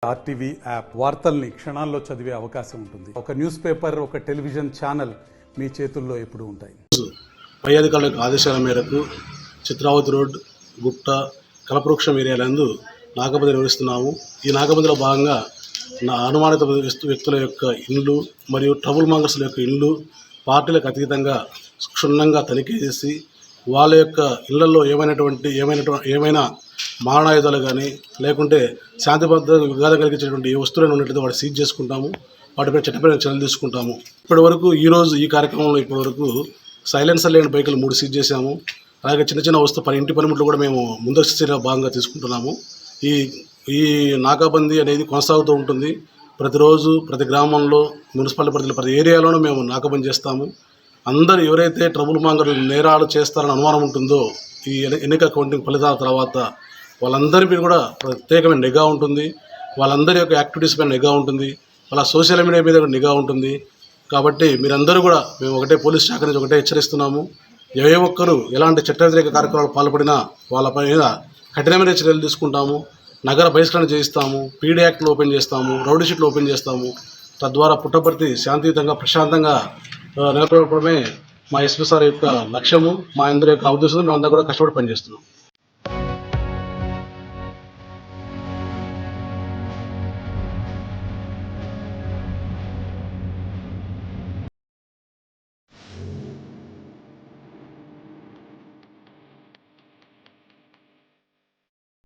RTV app వార్తల్ని క్షణాల్లో చదివే అవకాశం ఉంటుంది. ఒక న్యూస్ పేపర్, ఒక టెలివిజన్ ఛానల్ మీ చేతుల్లో ఎప్పుడూ ఉంటాయి. పై అధికారుల యొక్క ఆదేశాల మేరకు చిత్రావతి రోడ్, గుట్ట, కలపవృక్షం ఏరియాలందు నాకబంది నిర్వహిస్తున్నాము. ఈ నాకబందిలో భాగంగా అనుమానిత వ్యక్తుల యొక్క ఇండ్లు మరియు ట్రబుల్ మాంగర్స్ల యొక్క ఇండ్లు పార్టీలకు అతీతంగా క్షుణ్ణంగా తనిఖీ చేసి వాళ్ళ యొక్క ఇళ్లలో ఏమైనా మారణాయుధాలు కానీ లేకుంటే శాంతి భద్రత విఘాతం కలిగించేటువంటి వస్తువులను ఉన్నట్లయితే వాటి సీజ్ చేసుకుంటాము. వాటిపై చట్టపరమైన చర్యలు తీసుకుంటాము. ఇప్పటివరకు ఈ కార్యక్రమంలో ఇప్పటివరకు సైలెన్సర్ లేని బైకులు 3 సీజ్ చేశాము. అలాగే చిన్న ఇంటి పనిముట్లు కూడా మేము ముందస్తు చర్య భాగంగా తీసుకుంటున్నాము. ఈ నాకాబందీ అనేది కొనసాగుతూ ఉంటుంది. ప్రతిరోజు ప్రతి గ్రామంలో, మున్సిపాలిటీ పరిధిలో ప్రతి ఏరియాలోనూ మేము నాకాబందీ చేస్తాము. అందరూ ఎవరైతే ట్రబుల్ మాంగర్ నేరాలు చేస్తారని అనుమానం ఉంటుందో ఈ ఎన్నికల కౌంటింగ్ ఫలితాల తర్వాత వాళ్ళందరి మీద కూడా ప్రత్యేకమైన నిఘా ఉంటుంది. వాళ్ళందరి యొక్క యాక్టివిటీస్ పైన నిఘా ఉంటుంది. వాళ్ళ సోషల్ మీడియా మీద కూడా నిఘా ఉంటుంది. కాబట్టి మీరందరూ కూడా మేము పోలీస్ శాఖ నుంచి హెచ్చరిస్తున్నాము. ఏ ఒక్కరు ఎలాంటి చట్ట వ్యతిరేక కార్యక్రమాలు పాల్పడినా వాళ్ళపై మీద కఠినమైన చర్యలు తీసుకుంటాము. నగర బహిష్కరణ చేయిస్తాము. పీడీ యాక్ట్లు ఓపెన్ చేస్తాము. రౌడీ షీట్లు ఓపెన్ చేస్తాము. తద్వారా పుట్టపర్తి శాంతియుతంగా ప్రశాంతంగా నెలకొల్పడమే మా ఎస్పీ సార్ యొక్క లక్ష్యము. మా అందరి యొక్క ఉద్దేశంతో మేము అందరూ కూడా కష్టపడి పనిచేస్తున్నాం.